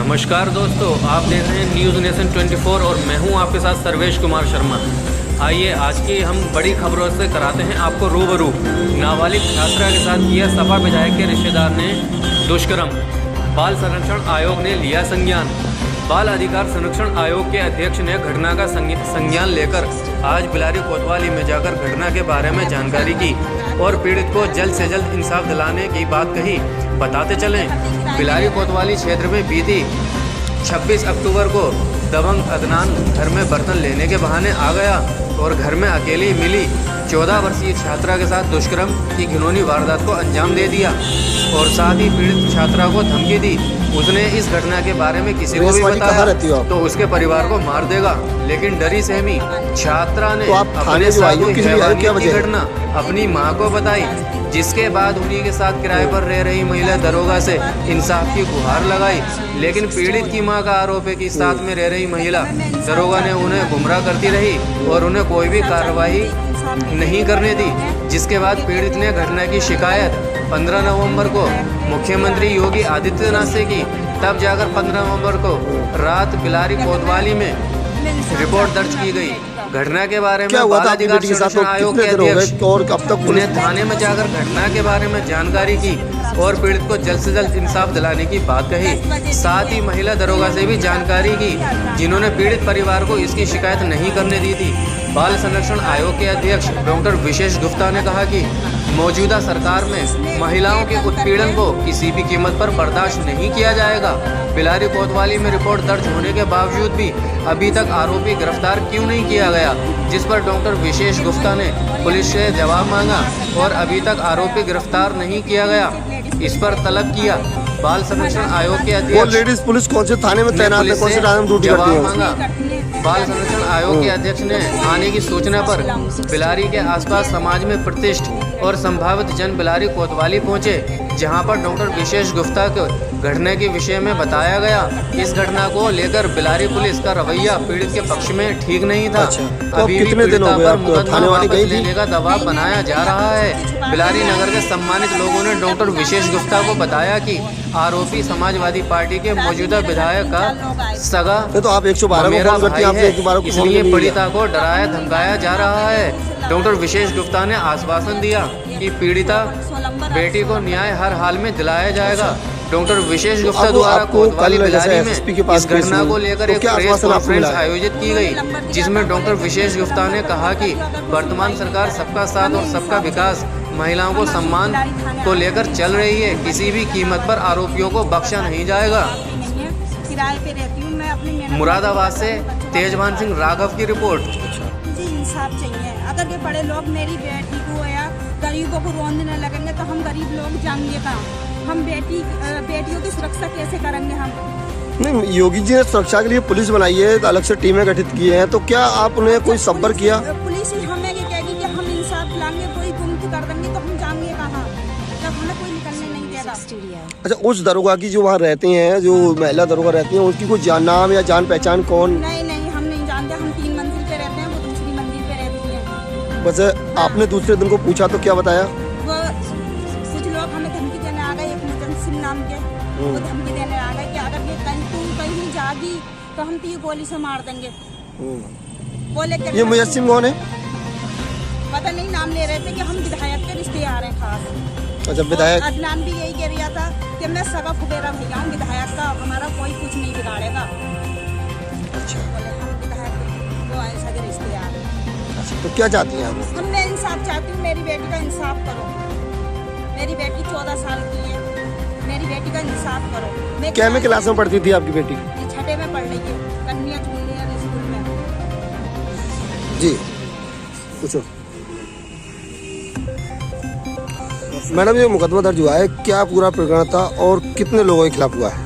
नमस्कार दोस्तों, आप देख रहे हैं न्यूज़ नेशन 24 और मैं हूं आपके साथ सर्वेश कुमार शर्मा। आइए आज की हम बड़ी खबरों से कराते हैं आपको रूबरू। नाबालिग छात्रा के साथ किया सपा विधायक के रिश्तेदार ने दुष्कर्म, बाल संरक्षण आयोग ने लिया संज्ञान। बाल अधिकार संरक्षण आयोग के अध्यक्ष ने घटना का संज्ञान लेकर आज बिलारी कोतवाली में जाकर घटना के बारे में जानकारी की और पीड़ित को जल्द से जल्द इंसाफ दिलाने की बात कही। बताते चलें, बिलारी कोतवाली क्षेत्र में बीती 26 अक्टूबर को दबंग अदनान घर में बर्तन लेने के बहाने आ गया और घर में अकेली मिली 14 वर्षीय छात्रा के साथ दुष्कर्म की घिनौनी वारदात को अंजाम दे दिया और साथ ही पीड़ित छात्रा को धमकी दी। उसने इस घटना के बारे में किसी को भी बताया तो उसके परिवार को मार देगा, लेकिन डरी सहमी छात्रा ने अपने साथ की घटना अपनी मां को बताई, जिसके बाद उन्हीं के साथ किराए पर रह रही महिला दरोगा से इंसाफ की गुहार लगाई। लेकिन पीड़ित की मां का आरोप है कि साथ में रह रही महिला दरोगा ने उन्हें गुमराह करती रही और उन्हें कोई भी कार्रवाई नहीं करने दी, जिसके बाद पीड़ित ने घटना की शिकायत 15 नवंबर को मुख्यमंत्री योगी आदित्यनाथ से की। तब जाकर 15 नवंबर को रात बिलारी कोतवाली में रिपोर्ट दर्ज की गई। घटना के बारे में बाल अधिकार संरक्षण आयोग के अध्यक्ष और अब तक पुलिस थाने में जाकर घटना के बारे में जानकारी की और पीड़ित को जल्द से जल्द इंसाफ दिलाने की बात कही। साथ ही महिला दरोगा से भी जानकारी की, जिन्होंने पीड़ित परिवार को इसकी शिकायत नहीं करने दी थी। बाल संरक्षण आयोग के अध्यक्ष डॉक्टर विशेष गुप्ता ने कहा कि मौजूदा सरकार में महिलाओं के उत्पीड़न को किसी भी कीमत पर बर्दाश्त नहीं किया जाएगा। बिलारी कोतवाली में रिपोर्ट दर्ज होने के बावजूद भी अभी तक आरोपी गिरफ्तार क्यों नहीं किया गया, जिस पर डॉक्टर विशेष गुप्ता ने पुलिस से जवाब मांगा और अभी तक आरोपी गिरफ्तार नहीं किया गया, इस पर तलब किया। बाल संरक्षण आयोग के अध्यक्ष लेडीज पुलिस कौन से थाने में तैनात है, कौन से थाने में ड्यूटी करती है? मांगा। बाल संरक्षण आयोग के अध्यक्ष ने आने की सूचना पर बिलारी के आसपास समाज में प्रतिष्ठित और संभावित जन बिलारी कोतवाली पहुंचे, जहां पर डॉक्टर विशेष गुप्ता को घटना के विषय में बताया गया। इस घटना को लेकर बिलारी पुलिस का रवैया पीड़ित के पक्ष में ठीक नहीं था। तो अभी कितने दिन हो गए थाने वाली गई लेने का दबाव बनाया जा रहा है। बिलारी नगर के सम्मानित लोगों ने डॉक्टर विशेष गुप्ता को बताया कि आरोपी समाजवादी पार्टी के मौजूदा विधायक का सगा तो आप 112 मेरा भाई है, इसलिए पीड़िता को डराया धमकाया जा रहा है। डॉक्टर विशेष गुप्ता ने आश्वासन दिया कि पीड़िता बेटी को न्याय हर हाल में दिलाया जाएगा। डॉक्टर विशेष गुप्ता द्वारा कोतवाली बिलारी में इस घटना को लेकर एक प्रेस कॉन्फ्रेंस आयोजित की गई, जिसमें डॉक्टर विशेष गुप्ता ने कहा कि वर्तमान सरकार सबका साथ और सबका विकास, महिलाओं को सम्मान को लेकर चल रही है। किसी भी कीमत पर आरोपियों को बख्शा नहीं जाएगा। मुरादाबाद से तेजवान सिंह राघव की रिपोर्ट। मुझे इंसाफ चाहिए। अगर ये बड़े लोग मेरी बेटी को या गरीबों को रोने लगेंगे तो हम गरीब लोग जाएंगे कहाँ? हम बेटियों की सुरक्षा कैसे करेंगे हम? नहीं, योगी जी ने सुरक्षा के लिए पुलिस बनाई है, अलग से टीमें गठित की हैं, तो क्या आप उन्हें कोई संपर्क किया? पुलिस हमें ये कहेगी कि हम इंसाफ दिलाएंगे, कोई गुम कर देंगे तो हम जाएंगे कहाँ, जब हमें कोई निकलने नहीं देगा। अच्छा, उस दरोगा की जो वहाँ रहते हैं, जो महिला दरोगा रहती हैं, उसकी कोई नाम या जान पहचान कौन? नहीं, हम नहीं जानते। हम 3 मंजिल पे रहते हैं, वो दूसरी मंजिल पे रहती है। वैसे आपने दूसरे दिन को पूछा तो क्या बताया? वो कुछ लोग हमें धमकी देने आ गए, एक मुजन सिंह नाम के, वो धमकी देने आ गए कि अगर ये कहीं जागी तो हम तो ये गोली से मार देंगे। ये मुजस्सिम कौन है? पता नहीं, नाम ले रहे थे कि हम विधायक के रिश्ते आ रहे हैं खास। अच्छा, विधायक अदनान भी यही कह रहा था कि मैं सगा फुफेरा भैया हूँ विधायक का, हमारा कोई कुछ नहीं बिगाड़ेगा। अच्छा, हम विधायक वो ऐसा के रिश्ते आ रहे हैं। अच्छा, तो क्या चाहती हैं आप? हम मैं इंसाफ चाहती हूँ, मेरी बेटी का इंसाफ करो। मेरी बेटी 14 साल की है, मेरी बेटी का इंसाफ करो। क्या में क्लास में पढ़ती थी आपकी बेटी? 6वीं में पढ़ रही है, कन्या जूनियर स्कूल में। जी, पूछो मैडम, ये मुकदमा दर्ज हुआ है, क्या पूरा प्रकरण था और कितने लोगों के खिलाफ हुआ है?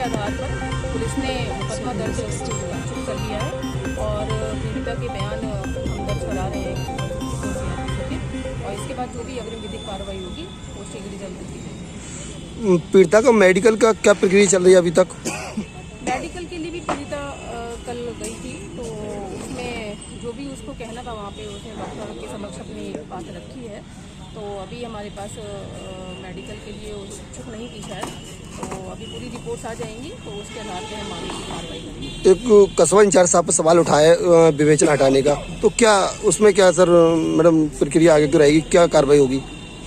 आधार पर पुलिस ने मुकदमा दर्ज कर लिया है और पीड़िता के बयान हम दर्ज करा रहे हैं और इसके बाद जो भी अग्रिम विधिक कार्रवाई होगी वो शीघ्र जल्द की जाएगी। पीड़िता का मेडिकल का क्या प्रक्रिया चल रही है अभी तक? मेडिकल मेडिकल के लिए भी पीड़िता कल गई थी, तो उसमें जो भी उसको कहना था वहाँ पे उसने डॉक्टर के समक्ष अपनी बात रखी है। तो अभी हमारे पास मेडिकल के लिए इच्छुक नहीं थी शायद, तो अभी पूरी रिपोर्ट्स आ जाएंगी, तो उसके आधार पर हम आगे की कार्रवाई करेंगे। एक कस्बा इंचार्ज साहब पर सवाल उठाए विवेचना हटाने का, तो क्या उसमें क्या सर मैडम प्रक्रिया आगे की रहेगी, क्या कार्रवाई होगी?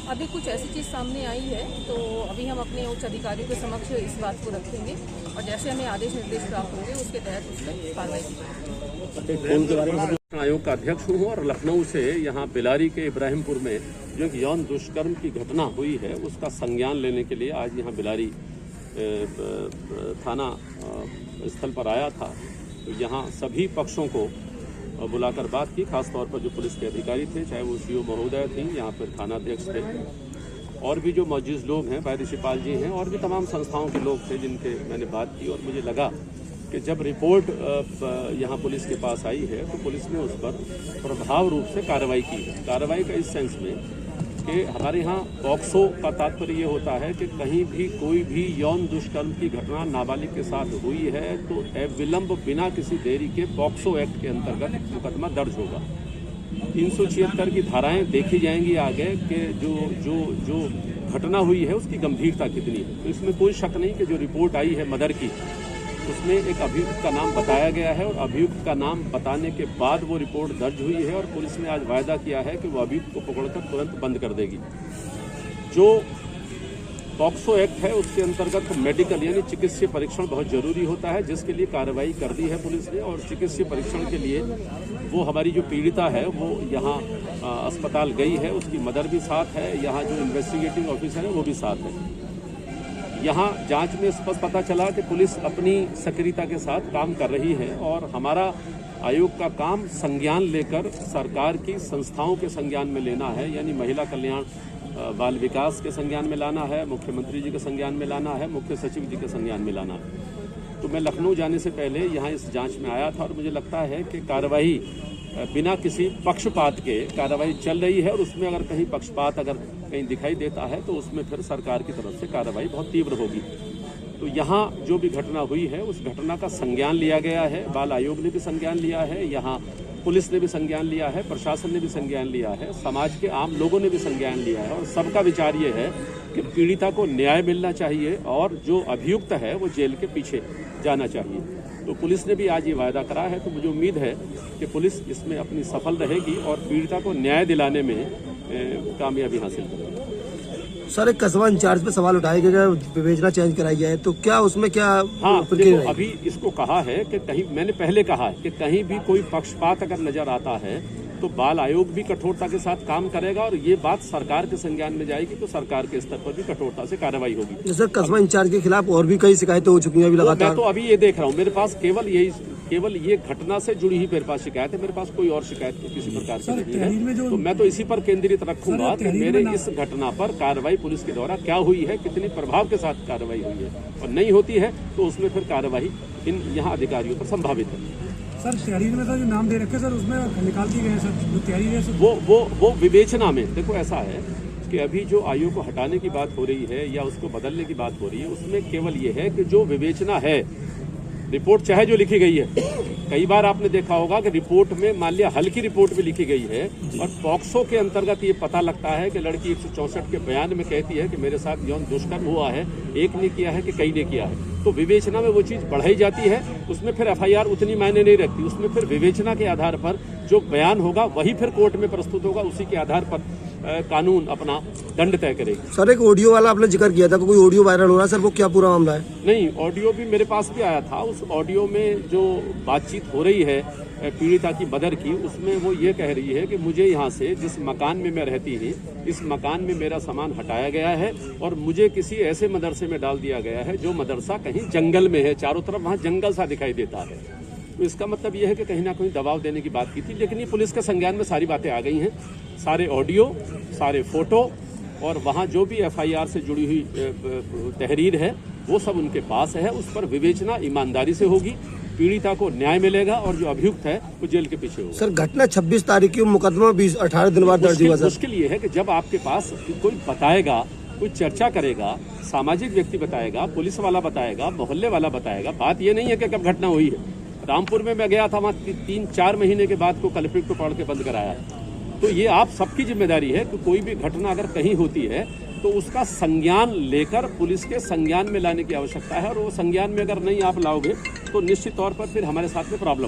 अभी कुछ ऐसी चीज़ सामने आई है, तो अभी हम अपने उच्च अधिकारियों के समक्ष इस बात को रखेंगे और जैसे हमें आदेश निर्देश प्राप्त होंगे उसके तहत उस पर कार्रवाई की। आयोग का अध्यक्ष हूँ और लखनऊ से यहाँ बिलारी के इब्राहिमपुर में जो एक यौन दुष्कर्म की घटना हुई है उसका संज्ञान लेने के लिए आज यहाँ बिलारी थाना स्थल पर आया था। तो यहाँ सभी पक्षों को बुलाकर बात की, खासतौर पर जो पुलिस के अधिकारी थे, चाहे वो सीओ महोदय थी, यहाँ पर थानाध्यक्ष थे, और भी जो मौजूद लोग हैं, पायरिशिपाल जी हैं, और भी तमाम संस्थाओं के लोग थे जिनके मैंने बात की। और मुझे लगा कि जब रिपोर्ट यहाँ पुलिस के पास आई है तो पुलिस ने उस पर प्रभाव रूप से कार्रवाई की है। कार्रवाई का इस सेंस में कि हमारे यहाँ पॉक्सो का तात्पर्य ये होता है कि कहीं भी कोई भी यौन दुष्कर्म की घटना नाबालिग के साथ हुई है तो विलंब बिना किसी देरी के पॉक्सो एक्ट के अंतर्गत मुकदमा दर्ज होगा। 376 की धाराएं देखी जाएंगी आगे कि जो घटना हुई है उसकी गंभीरता कितनी है। तो इसमें कोई शक नहीं कि जो रिपोर्ट आई है मदर की, उसमें एक अभियुक्त का नाम बताया गया है और अभियुक्त का नाम बताने के बाद वो रिपोर्ट दर्ज हुई है और पुलिस ने आज वायदा किया है कि वो अभियुक्त को पकड़कर तुरंत बंद कर देगी। जो पॉक्सो एक्ट है उसके अंतर्गत मेडिकल यानी चिकित्सीय परीक्षण बहुत जरूरी होता है, जिसके लिए कार्रवाई कर दी है पुलिस ने। और चिकित्सीय परीक्षण के लिए वो हमारी जो पीड़िता है वो यहाँ अस्पताल गई है, उसकी मदर भी साथ है, यहाँ जो इन्वेस्टिगेटिंग ऑफिसर है वो भी साथ है। यहाँ जांच में स्पष्ट पता चला कि पुलिस अपनी सक्रियता के साथ काम कर रही है और हमारा आयोग का काम संज्ञान लेकर सरकार की संस्थाओं के संज्ञान में लेना है, यानी महिला कल्याण बाल विकास के संज्ञान में लाना है, मुख्यमंत्री जी के संज्ञान में लाना है, मुख्य सचिव जी के संज्ञान में लाना है। तो मैं लखनऊ जाने से पहले यहाँ इस जांच में आया था और मुझे लगता है कि कार्रवाई बिना किसी पक्षपात के कार्रवाई चल रही है और उसमें अगर कहीं पक्षपात अगर कहीं दिखाई देता है तो उसमें फिर सरकार की तरफ से कार्रवाई बहुत तीव्र होगी। तो यहाँ जो भी घटना हुई है उस घटना का संज्ञान लिया गया है, बाल आयोग ने भी संज्ञान लिया है, यहाँ पुलिस ने भी संज्ञान लिया है, प्रशासन ने भी संज्ञान लिया है, समाज के आम लोगों ने भी संज्ञान लिया है और सबका विचार ये है कि पीड़िता को न्याय मिलना चाहिए और जो अभियुक्त है वो जेल के पीछे जाना चाहिए। तो पुलिस ने भी आज ये वायदा करा है, तो मुझे उम्मीद है कि पुलिस इसमें अपनी सफल रहेगी और पीड़िता को न्याय दिलाने में कामयाबी हासिल करेगी। सर एक कस्बा इंचार्ज पे सवाल उठाए गए, विवेचना चेंज कराई जाए, तो क्या उसमें क्या देखो अभी इसको कहा है कि कहीं, मैंने पहले कहा है कि कहीं भी कोई पक्षपात अगर नजर आता है तो बाल आयोग भी कठोरता के साथ काम करेगा और ये बात सरकार के संज्ञान में जाएगी तो सरकार के स्तर पर भी कठोरता से कार्रवाई होगी। सर कस्बा इंचार्ज के खिलाफ और भी कई शिकायतें हो चुकी हैं अभी लगातार। मैं तो अभी ये देख रहा हूँ, मेरे पास केवल ये घटना से जुड़ी ही मेरे पास शिकायत है, मेरे पास कोई और शिकायत किसी प्रकार की नहीं है। तो मैं तो इसी पर केंद्रित रखूंगा कि मेरे इस घटना पर कार्रवाई पुलिस के द्वारा क्या हुई है, कितनी प्रभाव के साथ कार्रवाई हुई है, और नहीं होती है तो उसमें फिर कार्रवाई इन यहाँ अधिकारियों पर संभावित है। सर तहरीर में जो नाम दे रखे सर उसमें निकाल दिए गए सर, जो तहरीर है वो विवेचना में, देखो ऐसा है कि अभी जो आयोग को हटाने की बात हो रही है या उसको बदलने की बात हो रही है उसमें केवल ये है कि जो विवेचना है, रिपोर्ट चाहे जो लिखी गई है, कई बार आपने देखा होगा कि रिपोर्ट में मान लिया हल्की रिपोर्ट भी लिखी गई है और पॉक्सो के अंतर्गत ये पता लगता है कि लड़की 164 के बयान में कहती है कि मेरे साथ यौन दुष्कर्म हुआ है, एक ने किया है कि कई ने किया है, तो विवेचना में वो चीज़ बढ़ाई जाती है, उसमें फिर एफआईआर उतनी मायने नहीं रखती, उसमें फिर विवेचना के आधार पर जो बयान होगा वही फिर कोर्ट में प्रस्तुत होगा, उसी के आधार पर कानून अपना दंड तय करेगी। सर एक ऑडियो वाला आपने जिक्र किया था, कोई ऑडियो वायरल हो रहा है सर, वो क्या पूरा मामला है? नहीं, ऑडियो भी मेरे पास भी आया था। उस ऑडियो में जो बातचीत हो रही है पीड़िता की मदर की, उसमें वो ये कह रही है कि मुझे यहाँ से जिस मकान में मैं रहती थी, इस मकान में मेरा सामान हटाया गया है और मुझे किसी ऐसे मदरसे में डाल दिया गया है जो मदरसा कहीं जंगल में है, चारों तरफ वहाँ जंगल सा दिखाई देता है। तो इसका मतलब ये है कि कहीं ना कहीं दबाव देने की बात की थी, लेकिन ये पुलिस के संज्ञान में सारी बातें आ गई हैं, सारे ऑडियो, सारे फोटो और वहाँ जो भी एफआईआर से जुड़ी हुई तहरीर है वो सब उनके पास है। उस पर विवेचना ईमानदारी से होगी, पीड़िता को न्याय मिलेगा और जो अभियुक्त है वो जेल के पीछे होगा। सर घटना 26 तारीख की, मुकदमा 18 दिन बाद दर्ज हुआ। मुश्किल ये है कि जब आपके पास कोई बताएगा कोई चर्चा करेगा, सामाजिक व्यक्ति बताएगा, पुलिस वाला बताएगा, मोहल्ले वाला बताएगा। बात ये नहीं है कि कब घटना हुई है। रामपुर में मैं गया था, वहाँ 3-4 महीने के बाद को कल्प्रिट को पकड़ के बंद कराया। तो ये आप सबकी जिम्मेदारी है कि कोई भी घटना अगर कहीं होती है तो उसका संज्ञान लेकर पुलिस के संज्ञान में लाने की आवश्यकता है, और वो संज्ञान में अगर नहीं आप लाओगे तो निश्चित तौर पर फिर हमारे साथ में प्रॉब्लम